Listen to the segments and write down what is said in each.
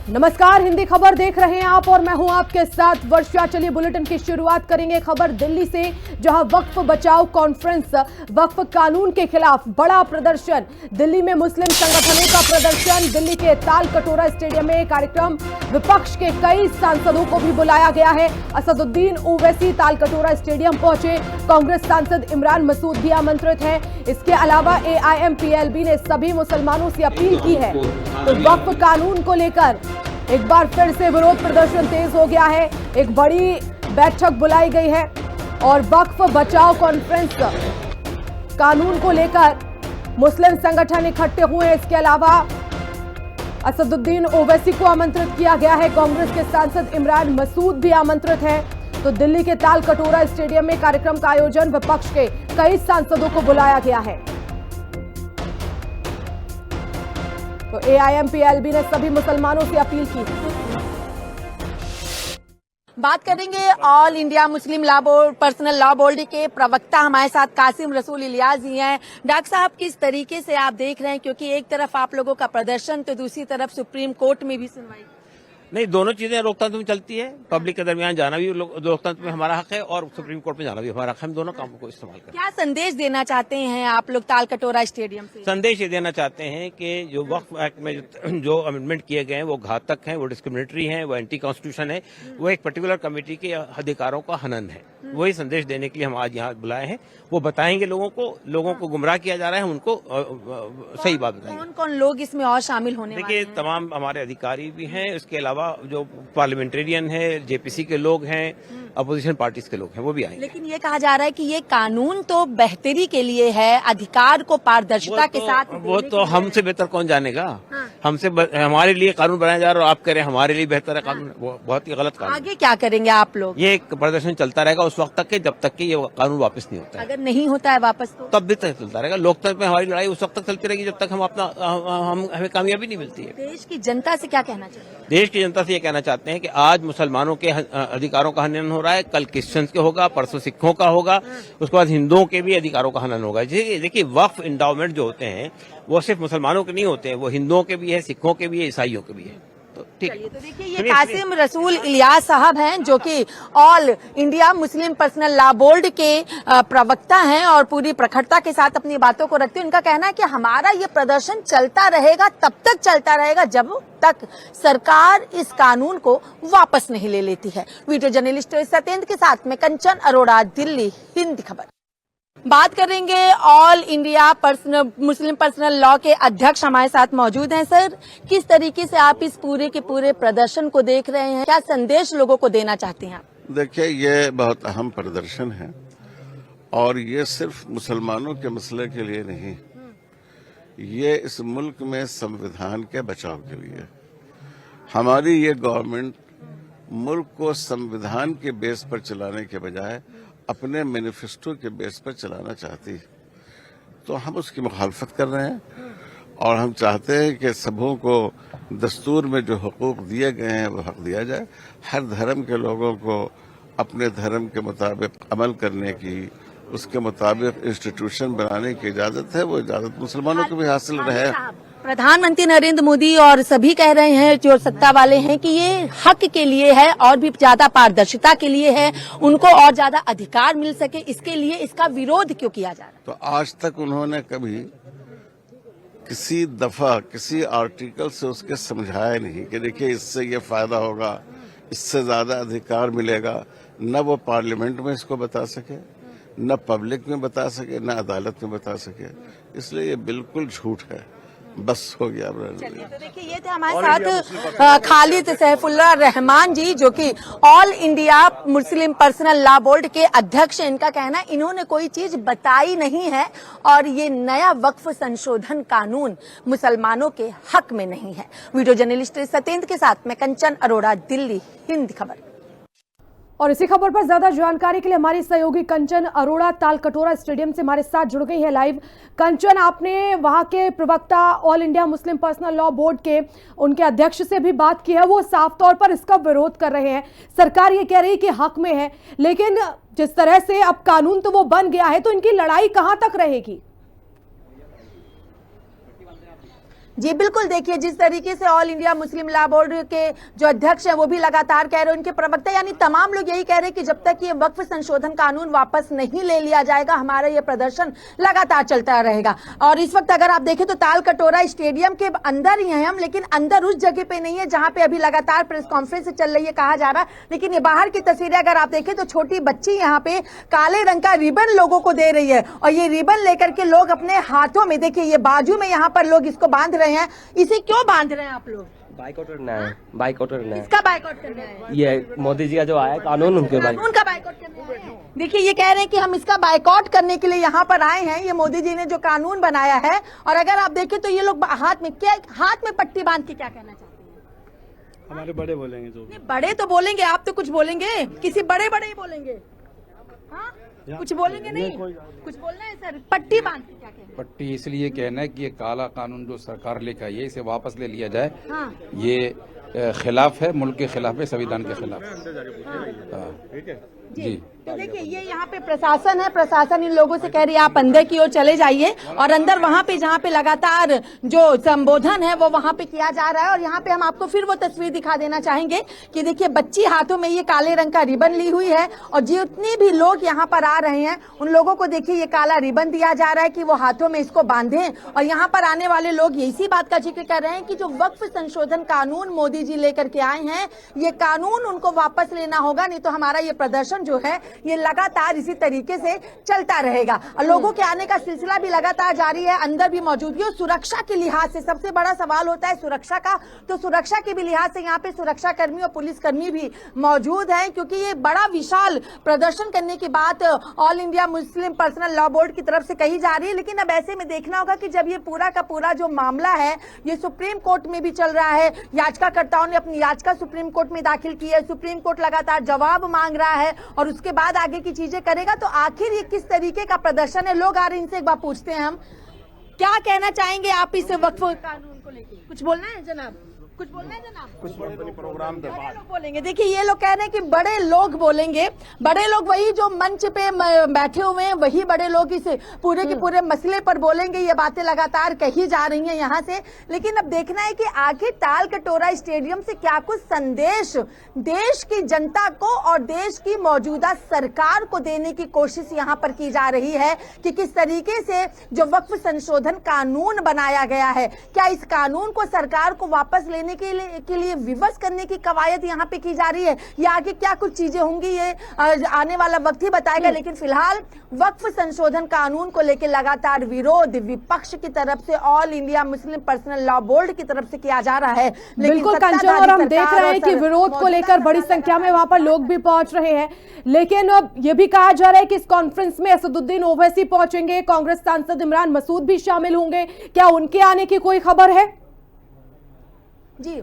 नमस्कार, हिंदी खबर देख रहे हैं आप और मैं हूं आपके साथ वर्षा। चलिए बुलेटिन की शुरुआत करेंगे खबर दिल्ली से, जहां वक्फ बचाओ कॉन्फ्रेंस वक्फ कानून के खिलाफ बड़ा प्रदर्शन। दिल्ली में मुस्लिम संगठनों का प्रदर्शन। दिल्ली के ताल कटोरा स्टेडियम में कार्यक्रम, विपक्ष के कई सांसदों को भी बुलाया गया है। असदुद्दीन ओवैसी ताल कटोरा स्टेडियम पहुंचे। कांग्रेस सांसद इमरान मसूद भी आमंत्रित हैं। इसके अलावा AIMPLB ने सभी मुसलमानों से अपील की है तो वक्फ कानून को लेकर एक बार फिर से विरोध प्रदर्शन तेज हो गया है। एक बड़ी बैठक बुलाई गई है और वक्फ बचाओ कॉन्फ्रेंस कानून को लेकर मुस्लिम संगठन इकट्ठे हुए हैं। इसके अलावा असदुद्दीन ओवैसी को आमंत्रित किया गया है। कांग्रेस के सांसद इमरान मसूद भी आमंत्रित हैं। तो दिल्ली के ताल कटोरा स्टेडियम में कार्यक्रम का आयोजन, विपक्ष के कई सांसदों को बुलाया गया है। तो AIMPLB ने सभी मुसलमानों से अपील की। बात करेंगे all India Muslim law board personal law board के प्रवक्ता हमारे साथ कासिम रसूल इलियास जी हैं। डॉक्टर साहब, किस तरीके से आप देख रहे हैं, क्योंकि एक तरफ आप लोगों का प्रदर्शन तो दूसरी तरफ सुप्रीम कोर्ट में भी सुनवाई। नहीं, दोनों चीजें लोकतंत्र में चलती है। पब्लिक के दरमियान जाना भी लोकतंत्र में हमारा हक है और सुप्रीम कोर्ट में जाना भी हमारा हक है। हम दोनों कामों को इस्तेमाल करें। क्या संदेश देना चाहते हैं आप लोग ताल कटोरा स्टेडियम से? संदेश ये देना चाहते हैं कि जो वक्फ एक्ट में जो अमेंडमेंट किए गए हैं वो घातक हैं, वो डिस्क्रिमिनेटरी हैं, वो एंटी कॉन्स्टिट्यूशन है, वो एक पर्टिकुलर कमेटी के अधिकारों का हनन है। वही संदेश देने के लिए हम आज यहाँ बुलाए हैं। वो बताएंगे लोगों को गुमराह किया जा रहा है, उनको सही बात बताएंगे। कौन कौन लोग इसमें और शामिल होने वाले हैं? देखिए, तमाम हमारे अधिकारी भी हैं, इसके अलावा जो पार्लियामेंटेरियन है, JPC के लोग हैं, अपोजिशन पार्टीज के लोग हैं, वो भी आएंगे। लेकिन ये कहा जा रहा है कि ये कानून तो बेहतरी के लिए है, अधिकार को पारदर्शिता के साथ वो तो हमसे बेहतर कौन जानेगा। हमसे हमारे लिए कानून बनाया जा रहा है और आप कह रहे हैं हमारे लिए बेहतर है कानून। वो बहुत ही गलत कानून। आगे क्या करेंगे आप लोग? ये एक प्रदर्शन चलता रहेगा उस वक्त तक के जब तक कि ये कानून वापस नहीं होता है। अगर नहीं होता है वापस तो तब भी तक चलता रहेगा। लोकतंत्र में हमारी लड़ाई उस वक्त तक चलती रहेगी जब तक हमें कामयाबी नहीं मिलती है। देश की जनता से क्या कहना चाहिए? देश की जनता से ये कहना चाहते हैं कि आज मुसलमानों के अधिकारों का हनन हो रहा है, कल क्रिश्चियंस के होगा, परसों सिखों का होगा, उसके बाद हिंदुओं के भी अधिकारों का हनन होगा। देखिए, वक्फ इंडाउमेंट जो होते हैं वो सिर्फ मुसलमानों के नहीं होते हैं, वो हिंदुओं के भी है, सिखों के भी है, ईसाइयों के भी है। तो ठीक है। तो देखिए, ये कासिम रसूल इलियास साहब हैं जो कि all India Muslim personal law board के प्रवक्ता हैं और पूरी प्रखरता के साथ अपनी बातों को रखते हैं। उनका कहना है कि हमारा ये प्रदर्शन चलता रहेगा, तब तक चलता रहेगा जब तक सरकार इस कानून को वापस नहीं ले लेती है। वीडियो जर्नलिस्ट सत्येंद्र के साथ में कंचन अरोड़ा, दिल्ली, हिंदी खबर। बात करेंगे all India Muslim personal law के अध्यक्ष हमारे साथ मौजूद हैं। सर, किस तरीके से आप इस पूरे के पूरे प्रदर्शन को देख रहे हैं? क्या संदेश लोगों को देना चाहते हैं आप? देखिए, ये बहुत अहम प्रदर्शन है और ये सिर्फ मुसलमानों के मसले के लिए नहीं, ये इस मुल्क में संविधान के बचाव के लिए। हमारी ये गवर्नमेंट मुल्क को संविधान के बेस पर चलाने के बजाय अपने मैनिफेस्टो के बेस पर चलाना चाहती है, तो हम उसकी मुखालफत कर रहे हैं और हम चाहते हैं कि सबों को दस्तूर में जो हुकूक दिए गए हैं वो हक दिया जाए। हर धर्म के लोगों को अपने धर्म के मुताबिक अमल करने की, उसके मुताबिक इंस्टीट्यूशन बनाने की इजाजत है। वो इजाजत मुसलमानों को भी हासिल रहे। प्रधानमंत्री नरेंद्र मोदी और सभी कह रहे हैं जो सत्ता वाले हैं कि ये हक के लिए है और भी ज्यादा पारदर्शिता के लिए है, उनको और ज्यादा अधिकार मिल सके, इसके लिए इसका विरोध क्यों किया जा रहा है? तो आज तक उन्होंने कभी किसी दफा किसी आर्टिकल से उसके समझाया नहीं कि देखिए इससे ये फायदा होगा, इससे ज्यादा अधिकार मिलेगा। न वो पार्लियामेंट में इसको बता सके, न पब्लिक में बता सके, न अदालत में बता सके। इसलिए ये बिल्कुल झूठ है। बस हो गया। तो देखिए, ये थे हमारे साथ खालिद सैफुल्लाह रहमान जी जो कि all India Muslim personal law board के अध्यक्ष हैं। इनका कहना है इन्होंने कोई चीज बताई नहीं है और ये नया वक्फ संशोधन कानून मुसलमानों के हक में नहीं है। वीडियो जर्नलिस्ट सत्येंद्र के साथ में कंचन अरोड़ा, दिल्ली, हिंदी खबर। और इसी खबर पर ज्यादा जानकारी के लिए हमारी सहयोगी कंचन अरोड़ा ताल कटोरा स्टेडियम से हमारे साथ जुड़ गई है लाइव। कंचन, आपने वहां के प्रवक्ता all India Muslim personal law board के उनके अध्यक्ष से भी बात की है। वो साफ तौर पर इसका विरोध कर रहे हैं। सरकार ये कह रही है कि हक में है, लेकिन जिस तरह से अब कानून तो वो बन गया है, तो इनकी लड़ाई कहां तक रहेगी? जी बिल्कुल, देखिए जिस तरीके से all India Muslim law board के जो अध्यक्ष हैं वो भी लगातार कह रहे हैं, उनके प्रवक्ता यानी तमाम लोग यही कह रहे हैं कि जब तक ये वक्फ संशोधन कानून वापस नहीं ले लिया जाएगा हमारा ये प्रदर्शन लगातार चलता रहेगा। और इस वक्त अगर आप देखें तो ताल कटोरा स्टेडियम के अंदर ही हैं हम, लेकिन अंदर उस जगह पे नहीं है जहां पे अभी लगातार प्रेस कॉन्फ्रेंस चल रही है कहा जा रहा है। लेकिन ये बाहर की तस्वीरें अगर आप देखें तो छोटी बच्ची यहाँ पे काले रंग का रिबन लोगों को दे रही है और ये रिबन लेकर के लोग अपने हाथों में, देखिए ये बाजू में यहाँ पर लोग इसको बांध रहे हैं। इसे क्यों बांध रहे हैं आप लोग? बाइकआउट करना है, बाइकआउट करना है। इसका बाइकआउट करना है, ये मोदी जी का जो आया कानून, उनके कानून का बाइकआउट करना है। देखिए ये कह रहे हैं कि हम इसका बाइकआउट करने के लिए यहाँ पर आए हैं, ये मोदी जी ने जो कानून बनाया है। और अगर आप देखें तो ये लोग हाथ में पट्टी बांध के क्या कहना चाहते हैं? हमारे बड़े बोलेंगे जो नहीं, बड़े तो बोलेंगे, आप तो कुछ बोलेंगे, किसी बड़े ही बोलेंगे। हाँ कुछ बोलेंगे नहीं, कुछ बोलना है सर? पट्टी बांध के क्या कहना? पट्टी इसलिए कहना है कि ये काला कानून जो सरकार लेकर आई है इसे वापस ले लिया जाए। हाँ। ये खिलाफ है, मुल्क के खिलाफ है, संविधान के खिलाफ है। ठीक है जी तो देखिए ये यहाँ पे प्रशासन है, प्रशासन इन लोगों से कह रही है आप अंदर की ओर चले जाइए और अंदर वहाँ पे जहाँ पे लगातार जो संबोधन है वो वहाँ पे किया जा रहा है। और यहाँ पे हम आपको फिर वो तस्वीर दिखा देना चाहेंगे कि देखिए बच्ची हाथों में ये काले रंग का रिबन ली हुई है और जितने भी लोग यहाँ पर आ रहे हैं उन लोगों को देखिए ये काला रिबन दिया जा रहा है कि वो हाथों में इसको बांधें। और यहाँ पर आने वाले लोग इसी बात का जिक्र कर रहे हैं कि जो वक्फ संशोधन कानून मोदी जी लेकर के आए हैं ये कानून उनको वापस लेना होगा, नहीं तो हमारा ये प्रदर्शन जो है ये लगातार इसी तरीके से चलता रहेगा। और लोगों के आने का सिलसिला भी लगातार जारी है, अंदर भी मौजूदगी और सुरक्षा के लिहाज से सबसे बड़ा सवाल होता है सुरक्षा का, तो सुरक्षा के भी लिहाज से यहाँ पे सुरक्षा कर्मी और पुलिसकर्मी भी मौजूद हैं क्योंकि ये बड़ा विशाल प्रदर्शन करने की बात all India Muslim personal law board की तरफ से कही जा रही है। लेकिन अब ऐसे में देखना होगा कि जब ये पूरा का पूरा जो मामला है ये सुप्रीम कोर्ट में भी चल रहा है, याचिकाकर्ताओं ने अपनी याचिका सुप्रीम कोर्ट में दाखिल की है, सुप्रीम कोर्ट लगातार जवाब मांग रहा है और उसके बाद आगे की चीजें करेगा, तो आखिर ये किस तरीके का प्रदर्शन है? लोग आ रहे हैं, इनसे एक बार पूछते हैं हम, क्या कहना चाहेंगे आप इस वक्फ कानून को लेकर? कुछ बोलना है जनाब? कुछ बोलना है जनाब? कुछ प्रोग्राम बड़े लोग बोलेंगे। देखिए ये लोग कह रहे हैं कि बड़े लोग बोलेंगे, बड़े लोग वही जो मंच पे बैठे हुए हैं वही बड़े लोग इस पूरे के पूरे मसले पर बोलेंगे। ये बातें लगातार कही जा रही हैं यहाँ से। लेकिन अब देखना है कि आखिर ताल कटोरा स्टेडियम से क्या कुछ संदेश देश की जनता को और देश की मौजूदा सरकार को देने की कोशिश यहाँ पर की जा रही है कि किस तरीके से जो वक्फ संशोधन कानून बनाया गया है, क्या इस कानून को सरकार को वापस लेने के लिए विवश करने की कवायद यहाँ पे की जा रही है, या आगे क्या कुछ चीजें होंगी ये आने वाला वक्त ही बताएगा। लेकिन फिलहाल वक्फ संशोधन कानून को लेकर लगातार विरोध विपक्ष की तरफ से all India Muslim personal law board की तरफ से किया जा रहा है। बिल्कुल कंचन, और हम देख रहे हैं कि विरोध को लेकर बड़ी संख्या में वहां पर लोग भी पहुंच रहे हैं। लेकिन अब ये भी कहा जा रहा है कि इस कॉन्फ्रेंस में असदुद्दीन ओवैसी पहुंचेंगे, कांग्रेस सांसद इमरान मसूद भी शामिल होंगे, क्या उनके आने की कोई खबर है? जी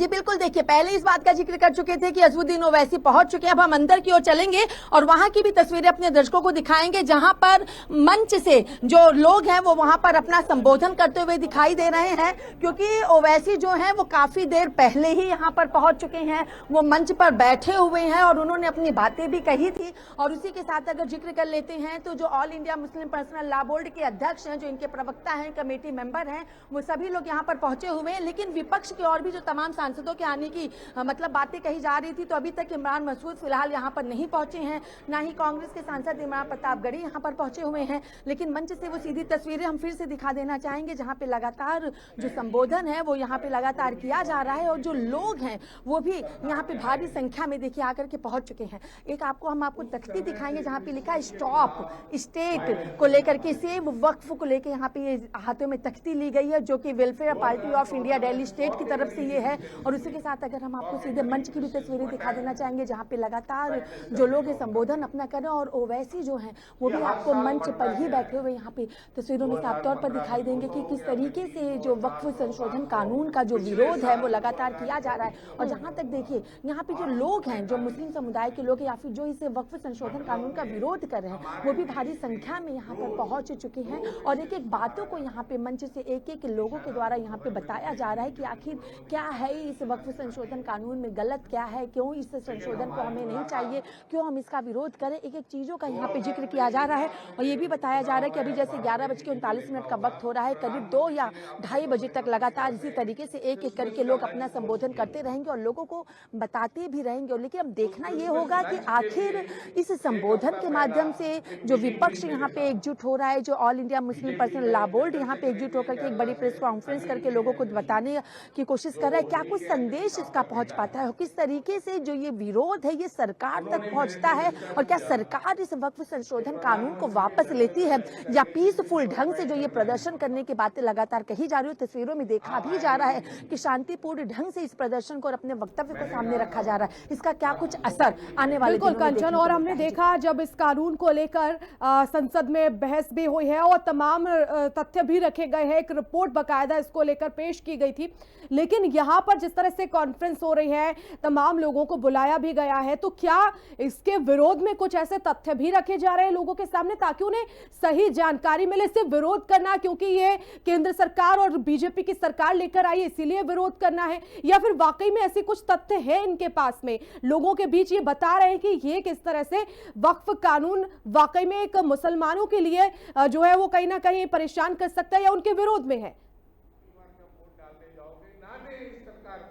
बिल्कुल, देखिए पहले इस बात का जिक्र कर चुके थे कि असदुद्दीन ओवैसी पहुंच चुके हैं। अब हम अंदर की ओर चलेंगे और वहां की भी तस्वीरें अपने दर्शकों को दिखाएंगे जहां पर मंच से जो लोग हैं वो वहां पर अपना संबोधन करते हुए दिखाई दे रहे हैं, क्योंकि ओवैसी जो हैं वो काफी देर पहले ही यहां पर पहुंच चुके हैं, वो मंच पर बैठे हुए हैं और उन्होंने अपनी बातें भी कही थी। और उसी के साथ अगर जिक्र कर लेते हैं तो जो all India Muslim personal law board के अध्यक्ष हैं, जो इनके प्रवक्ता हैं, कमेटी मेंबर हैं, वो सभी लोग यहाँ पर पहुंचे हुए हैं। लेकिन विपक्ष की और भी जो तमाम सांसदों के आने की मतलब बातें कही जा रही थी, तो अभी तक इमरान मसूद फिलहाल यहाँ पर नहीं पहुंचे हैं, ना ही कांग्रेस के सांसद इमरान प्रतापगढ़ी यहाँ पर पहुंचे हुए हैं। लेकिन मंच से वो सीधी तस्वीरें हम फिर से दिखा देना चाहेंगे जहाँ पे लगातार जो संबोधन है वो यहाँ पे लगातार किया जा रहा है और जो लोग हैं वो भी यहाँ पे भारी संख्या में देखिए आकर के पहुंच चुके हैं। एक हम आपको तख्ती दिखाएंगे जहाँ पे लिखा है स्टॉप स्टेट को लेकर के, सेव वक्फ को लेकर यहाँ पे हाथों में तख्ती ली गई है जो कि welfare party of India Delhi state की तरफ से ये है। और उसी के साथ अगर हम आपको सीधे मंच की भी तस्वीरें दिखा देना चाहेंगे जहाँ पे लगातार जो लोग संबोधन अपना कर रहे हैं और ओवैसी जो हैं वो भी आपको मंच पर ही बैठे हुए यहाँ पे तस्वीरों में साफ तौर पर दिखाई देंगे कि किस तरीके से जो वक्फ संशोधन कानून का जो विरोध है वो लगातार किया जा रहा है। और जहाँ तक देखिए यहाँ पे जो लोग हैं, जो मुस्लिम समुदाय के लोग या फिर जो इस वक्फ संशोधन कानून का विरोध कर रहे हैं, वो भी भारी संख्या में यहाँ पर पहुंच चुके हैं और एक एक बातों को यहाँ पे मंच से एक एक लोगों के द्वारा यहाँ पे बताया जा रहा है कि आखिर क्या है इस वक्फ संशोधन कानून में गलत क्या है, क्यों इस संशोधन को हमें नहीं चाहिए, क्यों हम इसका विरोध करें, एक एक चीजों का यहाँ पे जिक्र किया जा रहा है। और ये भी बताया जा रहा है कि अभी जैसे 11:39 का वक्त हो रहा है, करीब 2 या 2:30 बजे तक लगातार इसी तरीके से एक एक करके लोग अपना संबोधन करते रहेंगे और लोगों को बताते भी रहेंगे। लेकिन अब देखना ये होगा कि आखिर इस संबोधन के माध्यम से जो विपक्ष यहाँ पे एकजुट हो रहा है, जो all India Muslim personal law board यहाँ पे एकजुट होकर के एक बड़ी प्रेस कॉन्फ्रेंस करके लोगों को बताने की कोशिश कर रहा है, क्या कुछ संदेश इसका पहुंच पाता है, किस तरीके से जो ये विरोध है ये सरकार तक पहुंचता है, और क्या सरकार इस वक्फ संशोधन कानून को वापस लेती है, या पीसफुल ढंग से जो ये प्रदर्शन करने की बातें लगातार कही जा रही है, तस्वीरों में देखा भी जा रहा है कि शांतिपूर्ण ढंग से इस प्रदर्शन को और अपने वक्तव्य को सामने रखा जा रहा है, इसका क्या कुछ असर आने वाले बिल्कुल कंचन, और हमने देखा जब इस कानून को लेकर संसद में बहस भी हुई है और तमाम तथ्य भी रखे गए हैं, एक रिपोर्ट बकायदा इसको लेकर पेश की गई थी, लेकिन यहाँ पर जिस तरह से कॉन्फ्रेंस हो रही है, तमाम लोगों को बुलाया भी गया है, तो क्या इसके विरोध में कुछ ऐसे तथ्य भी रखे जा रहे हैं लोगों के सामने ताकि उन्हें सही जानकारी मिले? सिर्फ विरोध करना क्योंकि ये केंद्र सरकार और बीजेपी की सरकार लेकर आई है इसीलिए विरोध करना है, या फिर वाकई में ऐसे कुछ तथ्य है इनके पास में, लोगों के बीच ये बता रहे हैं कि ये किस तरह से वक्फ कानून वाकई में एक मुसलमानों के लिए जो है वो कहीं ना कहीं परेशान कर सकता है या उनके विरोध में है?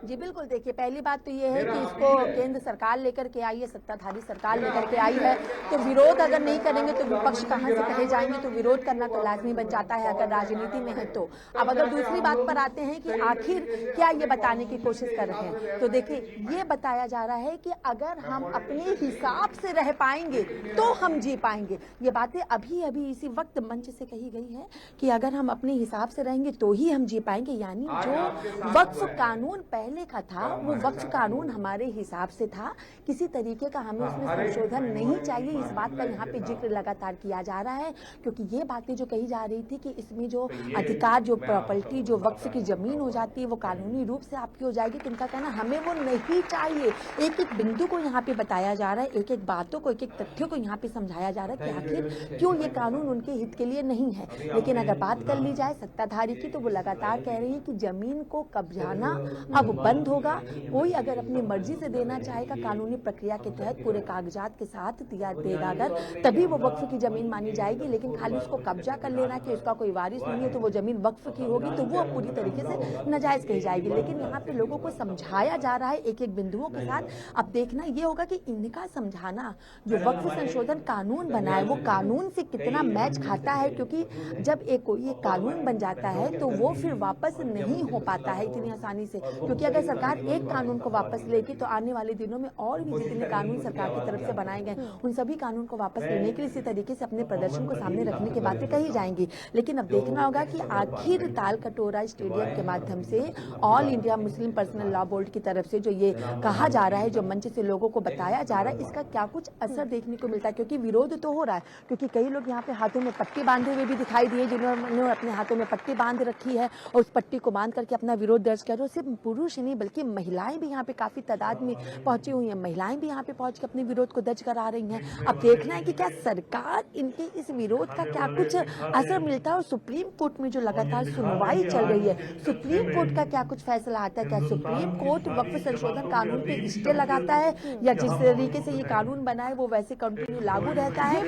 जी बिल्कुल, देखिए पहली बात तो ये है कि इसको केंद्र सरकार लेकर के आई है, सत्ताधारी सरकार लेकर के आई है, तो विरोध अगर नहीं करेंगे तो विपक्ष कहां से कहे जाएंगे, तो विरोध करना तो लाजमी बन जाता है अगर राजनीति में है तो। अब अगर दूसरी बात पर आते हैं कि आखिर क्या ये बताने की कोशिश कर रहे हैं, तो देखिए ये बताया जा रहा है कि अगर हम अपने हिसाब से रह पाएंगे तो हम जी पाएंगे। ये बातें अभी अभी इसी वक्त मंच से कही गई है कि अगर हम अपने हिसाब से रहेंगे तो ही हम जी पाएंगे, यानी जो वक्फ कानून पहले का था वो वक्फ कानून हमारे हिसाब से था, किसी तरीके का हमें उसमें संशोधन नहीं चाहिए। इस बात का यहाँ पे जिक्र लगातार किया जा रहा है, क्योंकि ये बातें जो कही जा रही थी कि इसमें जो अधिकार, जो प्रॉपर्टी, जो वक्फ की जमीन हो जाती है वो कानूनी रूप से आपकी हो जाएगी, तो उनका कहना हमें वो नहीं चाहिए। एक एक बिंदु को यहाँ पे बताया जा रहा है, एक एक बातों को, एक एक तथ्यों को यहाँ पे समझाया जा रहा है कि आखिर क्यों ये कानून उनके हित के लिए नहीं है। लेकिन अगर बात कर ली जाए सत्ताधारी की, तो वो लगातार कह रही है कि जमीन को कब्जाना अब बंद होगा, कोई अगर अपनी मर्जी से देना चाहेगा कानूनी प्रक्रिया के तहत पूरे कागजात के साथ तैयार देगा अगर, तभी वो वक्फ की जमीन मानी जाएगी। लेकिन खाली उसको कब्जा कर लेना कि उसका कोई वारिस नहीं है तो वो जमीन वक्फ की होगी, तो वो पूरी तरीके से नाजायज कही जाएगी। लेकिन यहाँ पे लोगों को समझाया जा रहा है एक एक बिंदुओं के साथ। अब देखना ये होगा कि इनका समझाना जो वक्फ संशोधन कानून बना है वो कानून से कितना मैच खाता है, क्योंकि जब एक कोई एक कानून बन जाता है तो वो फिर वापस नहीं हो पाता है इतनी आसानी से, क्योंकि अगर सरकार एक कानून को वापस लेगी तो आने वाले दिनों में और भी जितने कानून सरकार की तरफ से बनाए गए उन सभी कानून को वापस लेने के लिए इसी तरीके से अपने प्रदर्शन को सामने रखने की बातें कही जाएंगी। लेकिन अब देखना होगा कि आखिर ताल कटोरा स्टेडियम के माध्यम से all India Muslim personal law board की तरफ से जो ये कहा जा रहा है, जो मंच से लोगों को बताया जा रहा है, इसका क्या कुछ असर देखने को मिलता है। क्योंकि विरोध तो हो रहा है, क्योंकि कई लोग यहाँ पे हाथों में पट्टी बांधे हुए भी दिखाई दिए, जिन्होंने अपने हाथों में पट्टी बांध रखी है और उस पट्टी को बांध करके अपना विरोध दर्ज कर रहे हो। सिर्फ पुरुष नहीं बल्कि महिलाएं भी यहाँ पे काफी तादाद में पहुंची हुई हैं, महिलाएं भी यहाँ पे पहुंच के अपने विरोध को दर्ज करा रही हैं। अब देखना है कि क्या सरकार इनके इस विरोध का क्या कुछ असर मिलता है, और सुप्रीम कोर्ट में जो लगातार सुनवाई चल रही है, सुप्रीम कोर्ट का क्या कुछ फैसला आता है, क्या सुप्रीम कोर्ट वक्फ संशोधन कानून पे स्टे लगाता है, या जिस तरीके से ये कानून बना है वो वैसे कंटिन्यू लागू रहता है।